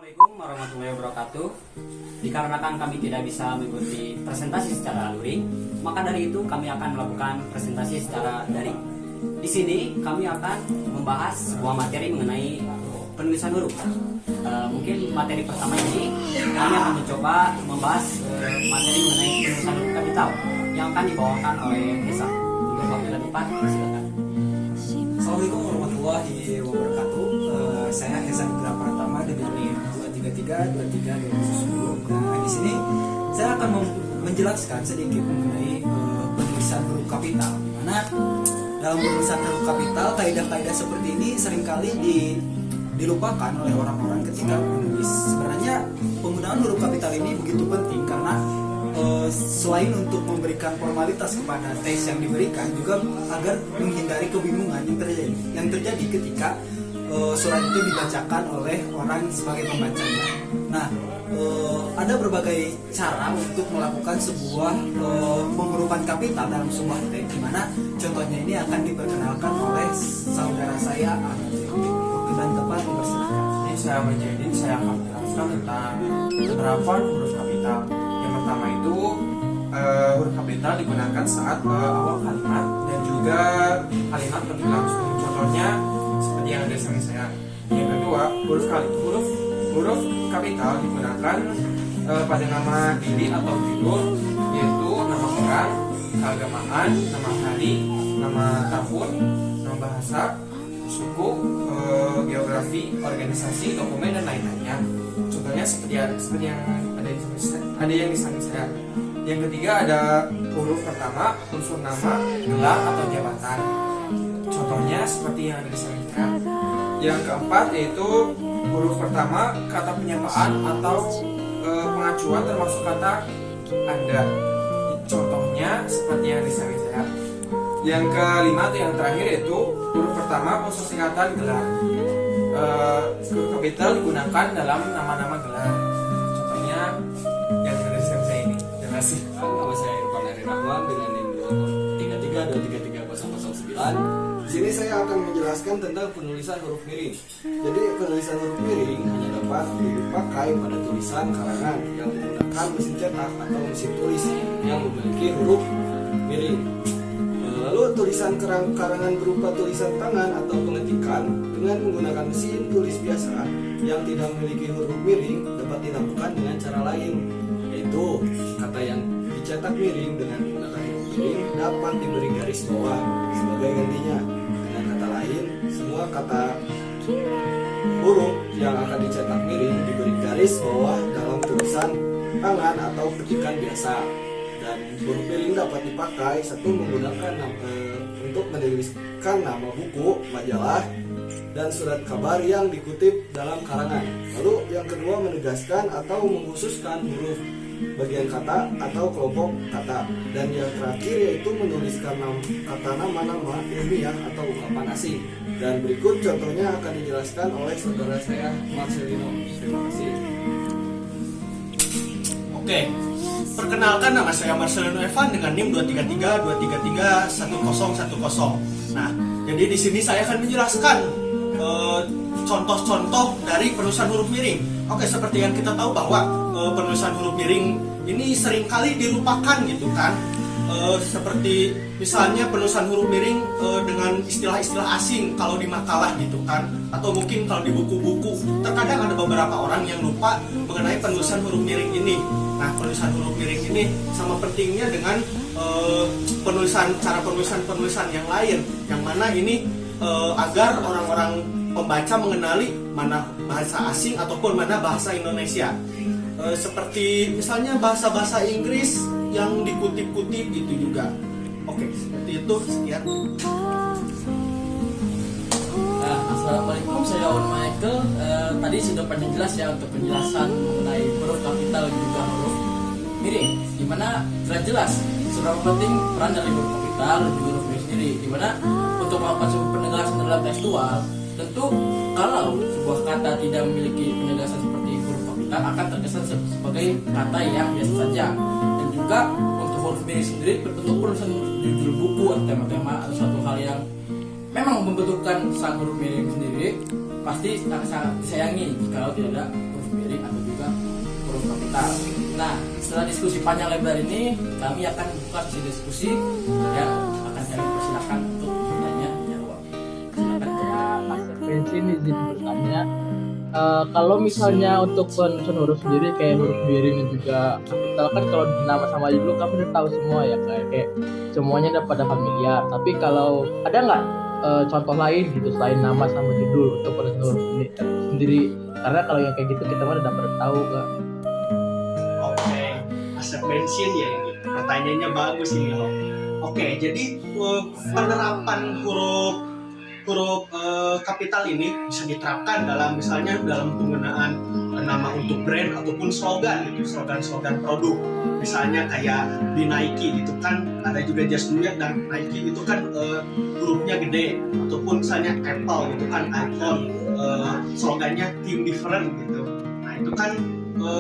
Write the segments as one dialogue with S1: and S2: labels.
S1: Assalamualaikum warahmatullahi wabarakatuh. Dikarenakan kami tidak bisa mengikuti presentasi secara luring, maka dari itu kami akan melakukan presentasi secara daring. Di sini kami akan membahas sebuah materi mengenai penulisan huruf. Mungkin materi pertama ini kami akan mencoba membahas materi mengenai penulisan huruf kapital yang akan dibawakan oleh Esa. Untuk waktu dan tempat, silakan.
S2: Assalamualaikum warahmatullahi wabarakatuh. Saya Esa Indra Pratama dari NIM 233 23 2010. Nah, di sini saya akan menjelaskan sedikit mengenai penulisan huruf kapital. Di mana dalam penulisan huruf kapital kaidah-kaidah seperti ini seringkali dilupakan oleh orang-orang ketika menulis. Sebenarnya penggunaan huruf kapital ini begitu penting karena selain untuk memberikan formalitas kepada teks yang diberikan, juga agar menghindari kebingungan yang terjadi ketika surat itu dibacakan oleh orang sebagai pembacanya. Nah, ada berbagai cara untuk melakukan sebuah penghurufan kapital dalam sebuah teks, di mana contohnya ini akan diperkenalkan oleh saudara saya. Waktu dan tempat dipersilakan.
S3: Ini saya Berjadin, saya akan menjelaskan tentang penerapan huruf kapital. Yang pertama itu huruf kapital digunakan saat awal kalimat dan juga kalimat lebih langsung. Contohnya seperti yang ada di samping saya. Yang kedua, huruf kapital digunakan pada nama diri atau judul, yaitu nama orang, keagamaan, nama hari, nama tahun, nama bahasa, suku, geografi, organisasi, dokumen, dan lain-lainnya. Contohnya seperti yang ada yang di samping saya. Yang ketiga ada huruf pertama, unsur nama, gelar atau jabatan. Contohnya seperti yang ada di samping saya. Yang keempat yaitu huruf pertama, kata penyapaan atau pengacuan termasuk kata Anda. Contohnya seperti yang di samping saya. Yang kelima atau yang terakhir yaitu huruf pertama unsur singkatan gelar. Huruf kapital digunakan dalam nama-nama gelar. Contohnya yang ada di samping saya ini. Terima kasih.
S4: Nama saya Irfan Eri Rahman dengan NIM 233233009. Di sini saya akan menjelaskan tentang penulisan huruf miring. Jadi penulisan huruf miring hanya dapat dipakai pada tulisan karangan yang menggunakan mesin cetak atau mesin tulis yang memiliki huruf miring. Lalu tulisan karangan berupa tulisan tangan atau pengetikan dengan menggunakan mesin tulis biasa yang tidak memiliki huruf miring dapat dilakukan dengan cara lain, yaitu kata yang dicetak miring dengan menggunakan huruf miring dapat diberi garis bawah sebagai gantinya. Dengan kata lain, semua kata huruf yang akan dicetak miring diberi garis bawah dalam tulisan tangan atau ketikan biasa. Dan huruf miring dapat dipakai satu menggunakan untuk menuliskan nama buku, majalah, dan surat kabar yang dikutip dalam karangan. Lalu yang kedua menegaskan atau mengkhususkan huruf bagian kata atau kelompok kata. Dan yang terakhir yaitu menuliskan kata nama-nama ilmiah atau ungkapan asing. Dan berikut contohnya akan dijelaskan oleh saudara saya Marcelino. Terima kasih.
S5: Oke, perkenalkan nama saya Marcelino Evan dengan NIM 23323301010. Nah, jadi di sini saya akan menjelaskan contoh-contoh dari penulisan huruf miring. Oke, seperti yang kita tahu bahwa penulisan huruf miring ini seringkali dilupakan gitu kan. Seperti misalnya penulisan huruf miring dengan istilah-istilah asing kalau di makalah gitu kan, atau mungkin kalau di buku-buku. Terkadang ada beberapa orang yang lupa mengenai penulisan huruf miring ini. Nah, penulisan huruf miring ini sama pentingnya dengan cara penulisan yang lain, yang mana ini agar orang-orang pembaca mengenali mana bahasa asing ataupun mana bahasa Indonesia. Seperti misalnya bahasa-bahasa Inggris yang dikutip-kutip gitu juga. Oke, seperti itu. Sekian.
S6: Nah, Assalamualaikum, saya Owen Michael. Tadi sudah panjang jelas ya untuk penjelasan mengenai huruf kapital dan juga huruf miring. Dimana jelas seberapa penting peran dari huruf kapital dan juga huruf miring sendiri. Dimana untuk melakukan sebuah penegasan dalam tekstual, tentu kalau sebuah kata tidak memiliki penegasan seperti huruf kapital akan terkesan sebagai kata yang biasa saja. Dan juga untuk huruf miring sendiri berbentuk penulisan judul buku atau tema-tema atau suatu hal yang memang membentukkan sang huruf miring sendiri, pasti akan sangat disayangi kalau tidak ada huruf miring atau juga huruf kapital. Nah, setelah diskusi panjang lebar ini, kami akan buka sesi diskusi ya, akan saya persilakan untuk bertanya jawab. Silakan.
S7: Bensin izin bertanya. Kalau misalnya untuk penulisan huruf sendiri kayak huruf miring dan juga kapital kan kalau di nama sama judul kami udah tahu semua ya, kayak semuanya udah pada familiar. Tapi kalau ada nggak contoh lain gitu selain nama sama judul untuk penulisan huruf ini sendiri? Karena kalau yang kayak gitu kita mah udah pada tahu nggak?
S5: Oke, Asep bensin ya ini. Pertanyaannya bagus ini loh. Oke, jadi penerapan huruf kapital ini bisa diterapkan dalam misalnya dalam penggunaan nama untuk brand ataupun slogan gitu, slogan produk. Misalnya kayak di Nike gitu kan, ada juga Just Do It dan Nike itu kan hurufnya gede, ataupun misalnya Apple gitu kan, iPhone slogannya Think Different gitu. Nah itu kan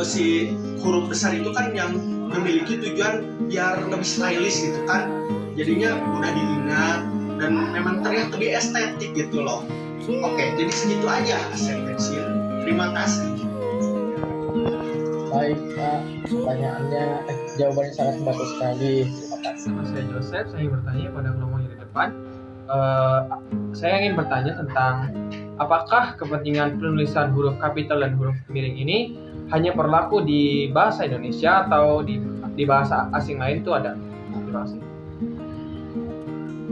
S5: si huruf besar itu kan yang memiliki tujuan biar lebih stylish gitu kan, jadinya mudah diingat dan memang terlihat lebih estetik gitu loh. Oke, jadi segitu aja Asep bensin. Terima kasih.
S7: Baik Pak, pertanyaannya jawabannya sangat bagus sekali. Terima kasih.
S3: Saya Joseph, saya bertanya pada kelompok di depan. Saya ingin bertanya tentang apakah kepentingan penulisan huruf kapital dan huruf miring ini hanya berlaku di bahasa Indonesia atau di bahasa asing lain itu ada? Terima kasih.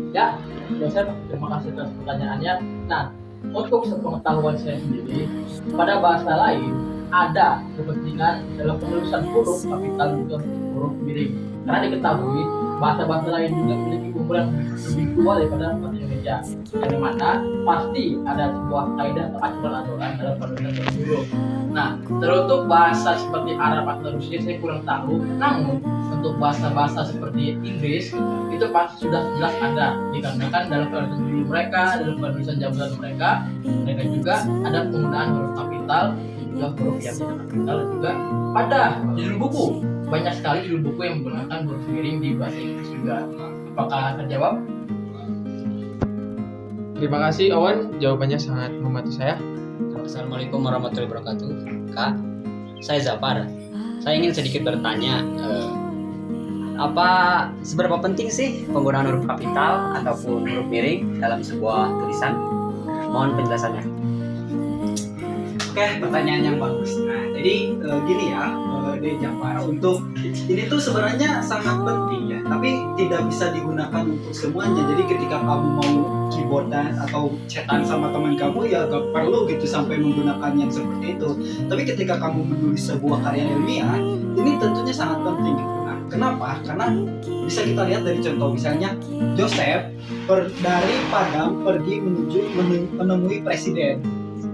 S7: Ya, Joseph, terima kasih atas pertanyaannya. Nah, untuk sepengetahuan saya sendiri, pada bahasa lain ada kepentingan dalam penulisan huruf kapital juga huruf miring. Karena diketahui bahasa-bahasa lain juga memiliki umur yang lebih tua daripada bahasa Indonesia. Yang dimana pasti ada sebuah kaidah atau aturan-aturan dalam penulisan huruf. Nah, teruntuk bahasa seperti Arab atau Rusia saya kurang tahu. Namun untuk bahasa-bahasa seperti Inggris itu pasti sudah jelas ada, dikarenakan dalam penulisan dulu mereka, dalam penulisan jabatan mereka juga ada penggunaan huruf kapital juga huruf yang tidak kapital dan juga pada judul buku banyak sekali judul buku yang menggunakan huruf miring di bahasa Inggris juga. Apakah terjawab?
S3: Terima kasih Owen, jawabannya sangat membantu saya.
S1: Assalamualaikum warahmatullahi wabarakatuh. Kak, saya Zafar. Saya ingin sedikit bertanya, apa seberapa penting sih penggunaan huruf kapital ataupun huruf miring dalam sebuah tulisan? Mohon penjelasannya.
S2: Oke, pertanyaan yang bagus. Nah, jadi gini ya, Jafar, untuk ini tuh sebenarnya sangat penting ya, tapi tidak bisa digunakan untuk semuanya. Jadi ketika kamu mau keyboardan atau chatan sama teman kamu ya gak perlu gitu sampai menggunakan yang seperti itu. Tapi ketika kamu menulis sebuah karya ilmiah, ini tentunya sangat penting gitu. Nah, kenapa? Karena bisa kita lihat dari contoh misalnya Joseph dari Padang pergi menemui presiden.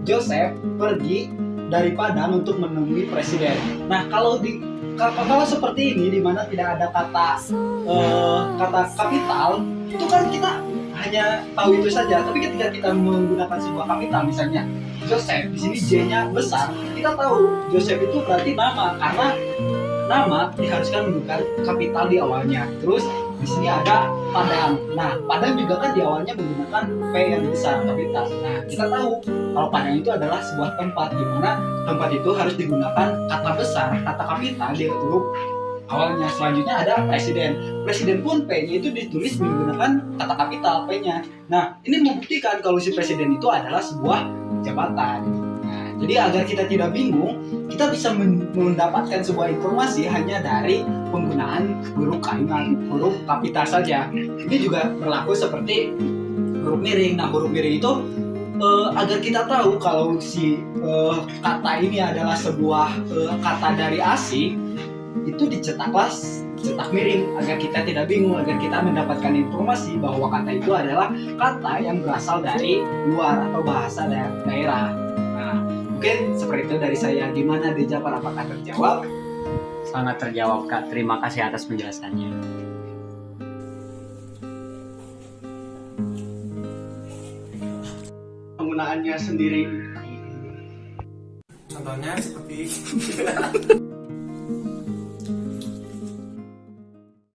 S2: Joseph pergi dari Padang untuk menemui presiden. Nah, kalau seperti ini di mana tidak ada kata kapital, itu kan kita hanya tahu itu saja. Tapi ketika kita menggunakan sebuah kapital, misalnya Joseph, di sini J-nya besar, kita tahu Joseph itu berarti nama, karena nama diharuskan menggunakan kapital di awalnya. Terus di sini ada Padang. Nah, Padang juga kan di awalnya menggunakan P yang besar, kapital. Nah, kita tahu kalau Padang itu adalah sebuah tempat di mana tempat itu harus digunakan kata besar, kata kapital di huruf awalnya. Selanjutnya ada presiden. Presiden pun P-nya itu ditulis menggunakan kata kapital P-nya. Nah, ini membuktikan kalau si presiden itu adalah sebuah jabatan. Nah, jadi agar kita tidak bingung, kita bisa mendapatkan sebuah informasi hanya dari penggunaan huruf kalimat, huruf kapital saja. Ini juga berlaku seperti huruf miring. Nah, huruf miring itu agar kita tahu kalau si kata ini adalah sebuah kata dari asing, itu dicetaklah cetak miring agar kita tidak bingung, agar kita mendapatkan informasi bahwa kata itu adalah kata yang berasal dari luar atau bahasa daerah. Nah, mungkin seperti itu dari saya. Gimana Jafar, apakah terjawab?
S1: Sangat terjawab Kak, terima kasih atas penjelasannya.
S5: Penggunaannya sendiri.
S3: Contohnya seperti